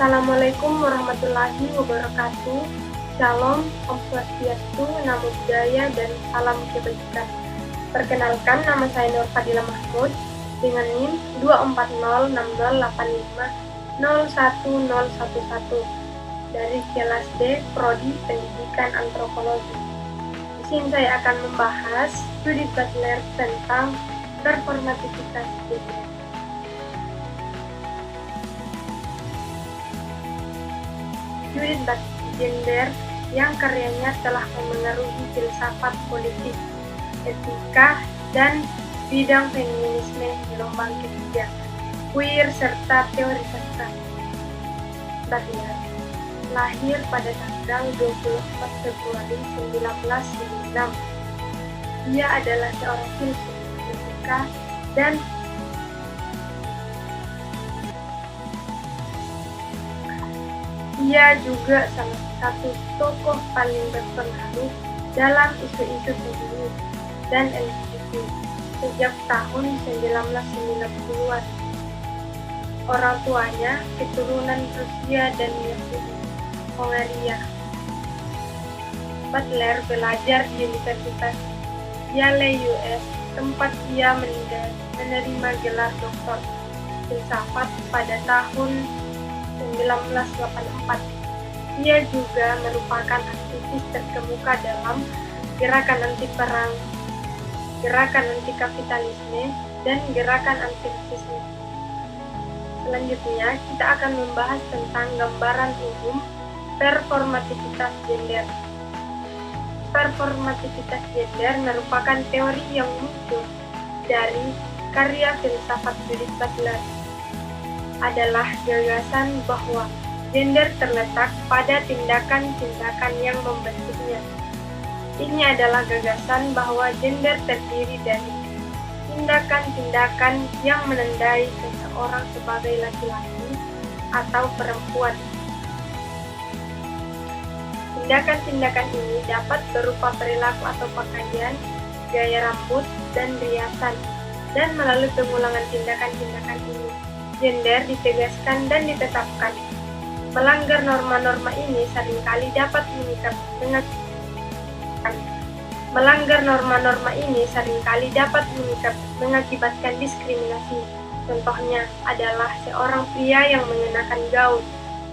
Assalamualaikum warahmatullahi wabarakatuh. Shalom, Om Swastiastu, Namo Buddhaya, dan salam kebajikan. Perkenalkan, nama saya Nur Fadila Mahmud dengan NIM 2406085011011 dari kelas D, Prodi Pendidikan Antropologi. Di sini saya akan membahas Judith Butler tentang performativitas gender. Judith Butler yang karyanya telah memengaruhi filsafat politik, etika, dan bidang feminisme gelombang ketiga, queer, serta teori sastra. Butler lahir pada tanggal 24 Februari 1996. Dia adalah seorang filsuf, etika, dan ia juga salah satu tokoh paling berpengaruh dalam isu-isu feminis dan LGBT sejak tahun 1990-an. Orang tuanya keturunan Rusia dan Yahudi Hongaria. Butler belajar di Universitas Yale US, tempat ia menerima gelar doktor filsafat pada tahun 1984. Ia juga merupakan aktivis terkemuka dalam gerakan anti perang, gerakan anti kapitalisme, dan gerakan anti rasisme. Selanjutnya, kita akan membahas tentang gambaran umum performativitas gender. Performativitas gender merupakan teori yang muncul dari karya filsafat Judith Butler. Adalah gagasan bahwa gender terletak pada tindakan-tindakan yang membentuknya. Ini adalah gagasan bahwa gender terdiri dari tindakan-tindakan yang menandai seseorang sebagai laki-laki atau perempuan. Tindakan-tindakan ini dapat berupa perilaku atau pakaian, gaya rambut, dan riasan, dan melalui pengulangan tindakan-tindakan ini, gender ditegaskan dan ditetapkan. Melanggar norma-norma ini seringkali dapat mengakibatkan diskriminasi. Contohnya adalah seorang pria yang mengenakan gaun.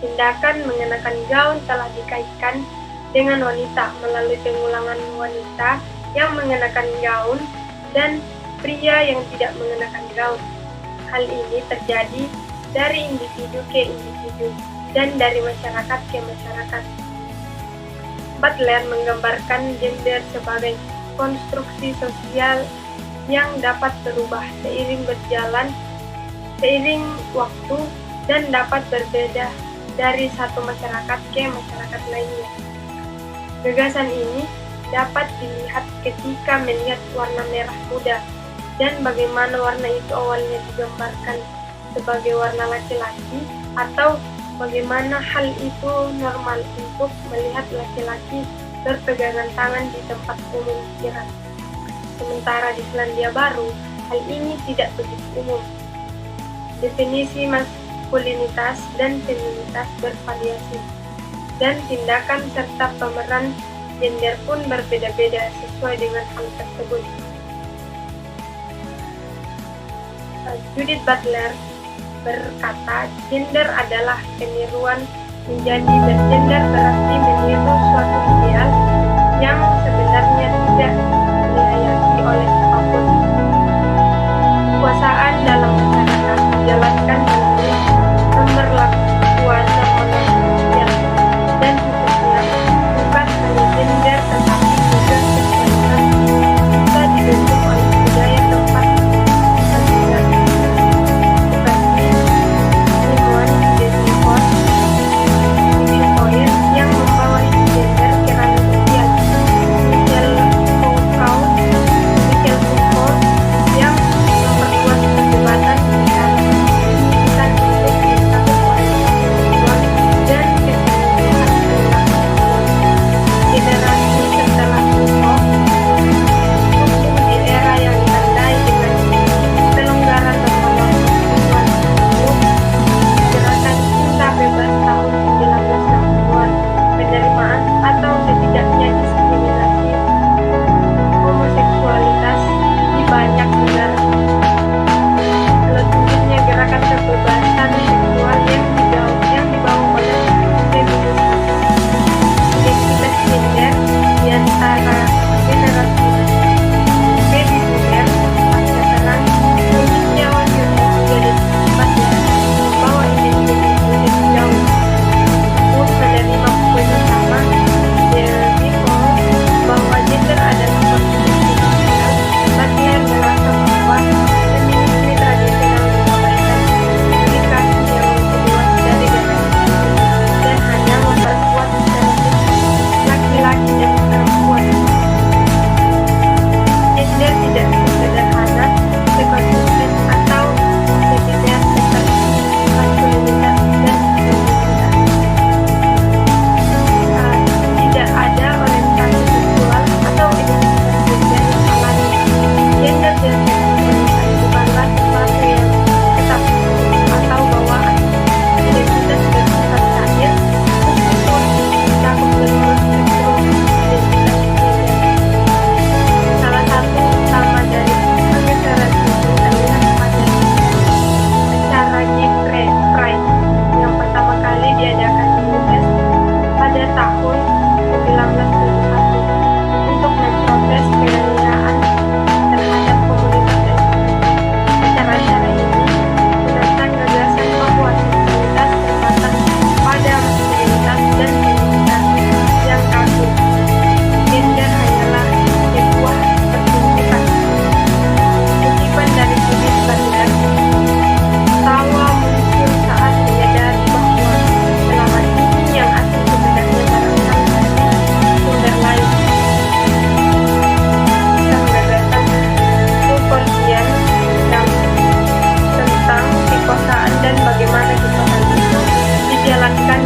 Tindakan mengenakan gaun telah dikaitkan dengan wanita melalui pengulangan wanita yang mengenakan gaun dan pria yang tidak mengenakan gaun. Hal ini terjadi dari individu ke individu dan dari masyarakat ke masyarakat. Butler menggambarkan gender sebagai konstruksi sosial yang dapat berubah seiring waktu dan dapat berbeda dari satu masyarakat ke masyarakat lainnya. Gagasan ini dapat dilihat ketika melihat warna merah muda dan bagaimana warna itu awalnya digambarkan sebagai warna laki-laki, atau bagaimana hal itu normal untuk melihat laki-laki berpegangan tangan di tempat umum kirab. Sementara di Selandia Baru, hal ini tidak begitu umum. Definisi maskulinitas dan feminitas bervariasi, dan tindakan serta pemeran gender pun berbeda-beda sesuai dengan hal tersebut. Judith Butler berkata, gender adalah peniruan. Menjadi bergender berarti meniru suatu ideal yang sebenarnya tidak dihayati oleh siapapun. Kekuasaan dalam masyarakat dijalankan melalui pemberlakuan norma-norma sosial, dan khususnya bukan hanya gender tetapi juga seksualitas bisa dibentuk oleh budaya tempat dan tinggal. Seperti Simone yang membawa gender ke ranah sosial, Michelle Foucault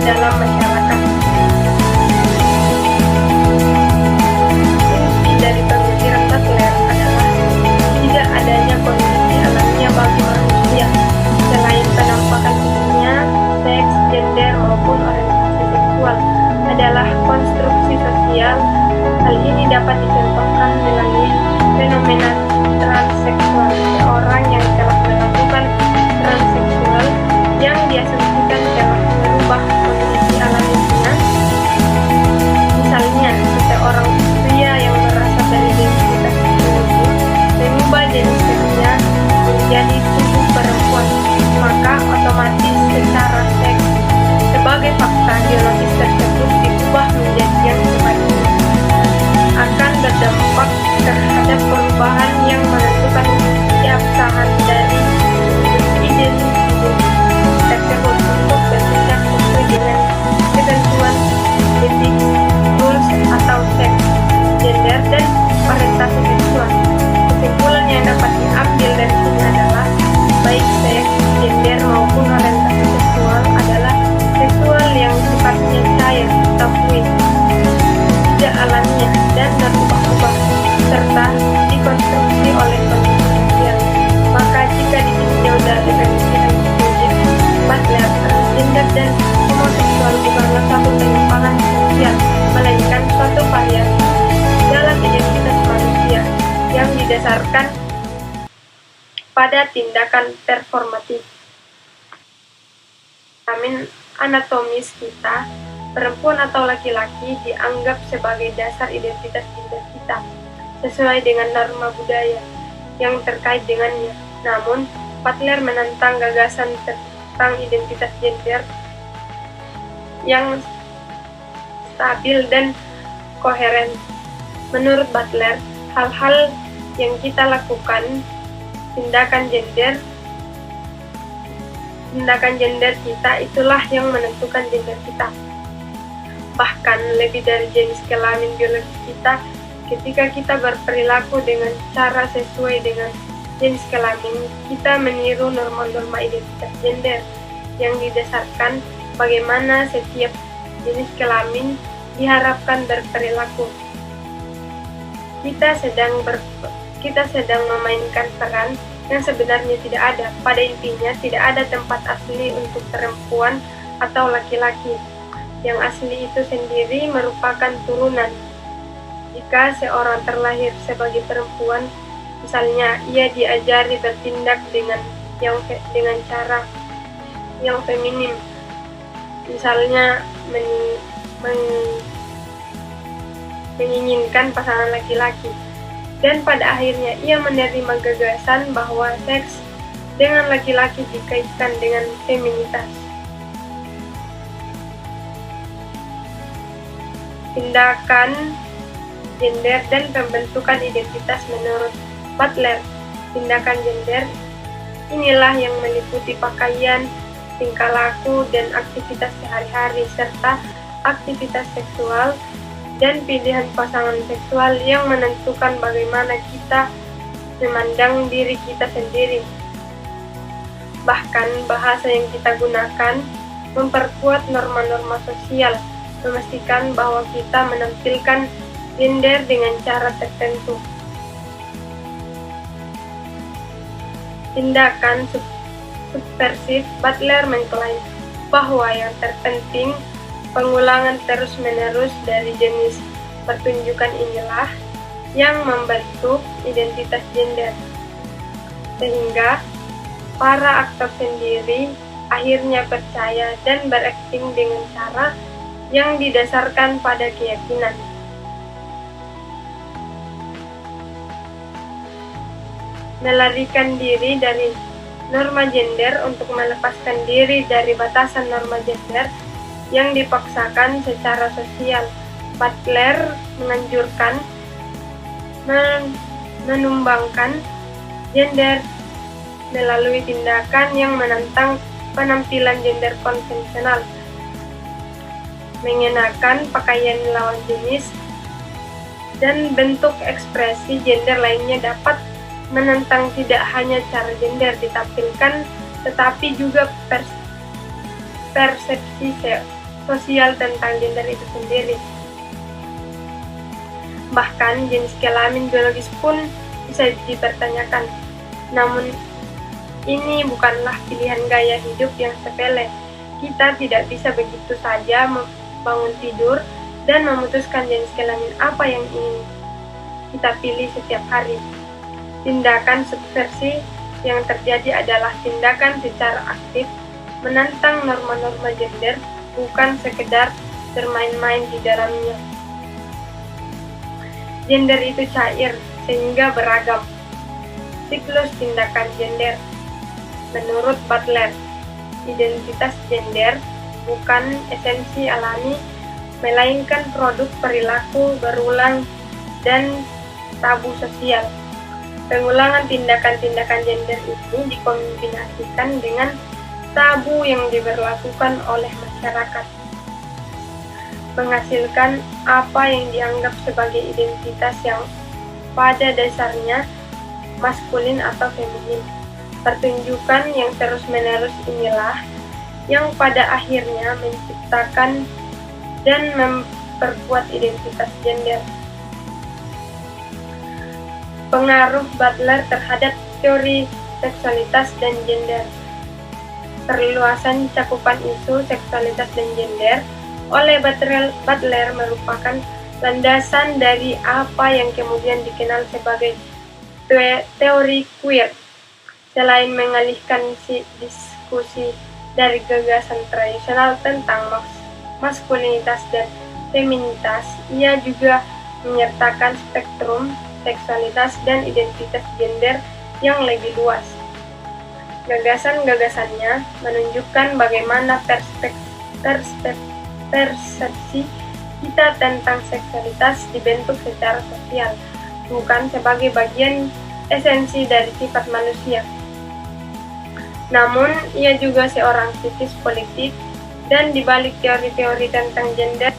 dalam masyarakat. Inti dari pemikiran Butler adalah tidak adanya kondisi alamiah bagi manusia selain penampakan fisiknya, seks, gender maupun orientasi seksual adalah konstruksi sosial. Hal ini dapat dicontohkan melalui fenomena transseksual, seorang yang telah melakukan transseksual yang diasumsikan telah merubah kondisi alamiahnya. Misalnya, seseorang pria yang berasal dari identitas tertentu mengubah jenis seksnya menjadi tubuh perempuan, maka otomatis secara seks sebagai fakta biologis tersebut diubah menjadi yang sebaliknya, akan berdampak terhadap perubahan yang menentukan keabsahan dari individu tersebut untuk bertindak sesuai dengan ketentuan etik, rules atau seks, gender, dan orientasi seksual. Kesimpulan yang dapat diambil dari sini adalah baik seks, gender maupun orientasi seksual adalah seksual yang sifatnya cair atau fluid, tidak alamiah dan berubah-ubah, serta dikonstruksi oleh kondisi sosial. Maka jika ditinjau dari pemikiran psikologis, Butler, transgender dan homoseksual bukanlah satu penyimpangan sosial, melainkan suatu variasi dalam identitas manusia yang didasarkan pada tindakan performatif. Anatomis kita, perempuan atau laki-laki dianggap sebagai dasar identitas gender kita, sesuai dengan norma budaya yang terkait dengannya. Namun, Butler menentang gagasan tentang identitas gender yang stabil dan koheren. Menurut Butler, hal-hal yang kita lakukan, tindakan gender kita itulah yang menentukan gender kita. Bahkan lebih dari jenis kelamin biologis kita, ketika kita berperilaku dengan cara sesuai dengan jenis kelamin, kita meniru norma-norma identitas gender yang didasarkan bagaimana setiap jenis kelamin diharapkan berperilaku. Kita sedang memainkan peran yang sebenarnya tidak ada. Pada intinya, tidak ada tempat asli untuk perempuan atau laki-laki. Yang asli itu sendiri merupakan turunan. Jika seorang terlahir sebagai perempuan, misalnya ia diajari bertindak dengan cara yang feminim, misalnya menginginkan pasangan laki-laki, dan pada akhirnya ia menerima gagasan bahwa seks dengan laki-laki dikaitkan dengan feminitas. Tindakan gender dan pembentukan identitas. Menurut Butler, tindakan gender inilah yang meliputi pakaian, tingkah laku, dan aktivitas sehari-hari, serta aktivitas seksual dan pilihan pasangan seksual yang menentukan bagaimana kita memandang diri kita sendiri. Bahkan bahasa yang kita gunakan memperkuat norma-norma sosial, memastikan bahwa kita menampilkan gender dengan cara tertentu. Tindakan subversif. Butler mengklaim bahwa yang terpenting pengulangan terus-menerus dari jenis pertunjukan inilah yang membentuk identitas gender, sehingga para aktor sendiri akhirnya percaya dan berakting dengan cara yang didasarkan pada keyakinan. Melarikan diri dari norma gender untuk melepaskan diri dari batasan norma gender yang dipaksakan secara sosial. Butler menganjurkan menumbangkan gender melalui tindakan yang menentang penampilan gender konvensional, mengenakan pakaian lawan jenis, dan bentuk ekspresi gender lainnya dapat menentang tidak hanya cara gender ditampilkan, tetapi juga persepsi sosial tentang gender itu sendiri. Bahkan jenis kelamin biologis pun bisa dipertanyakan. Namun ini bukanlah pilihan gaya hidup yang sepele. Kita tidak bisa begitu saja bangun tidur dan memutuskan jenis kelamin apa yang ingin kita pilih setiap hari. Tindakan subversi yang terjadi adalah tindakan secara aktif menantang norma-norma gender, bukan sekedar bermain-main di dalamnya. Gender itu cair sehingga beragam. Siklus tindakan gender. Menurut Butler, identitas gender bukan esensi alami, melainkan produk perilaku berulang dan tabu sosial. Pengulangan tindakan-tindakan gender ini dikombinasikan dengan tabu yang diberlakukan oleh masyarakat, menghasilkan apa yang dianggap sebagai identitas yang pada dasarnya maskulin atau feminin. Pertunjukan yang terus-menerus inilah yang pada akhirnya menciptakan dan memperkuat identitas gender. Pengaruh Butler terhadap teori seksualitas dan gender. Perluasan cakupan isu seksualitas dan gender oleh Butler merupakan landasan dari apa yang kemudian dikenal sebagai teori queer. Selain mengalihkan diskusi dari gagasan tradisional tentang maskulinitas dan feminitas, ia juga menyertakan spektrum seksualitas dan identitas gender yang lebih luas. Gagasan-gagasannya menunjukkan bagaimana persepsi kita tentang seksualitas dibentuk secara sosial, bukan sebagai bagian esensi dari sifat manusia. Namun, ia juga seorang aktivis politik, dan di balik teori-teori tentang gender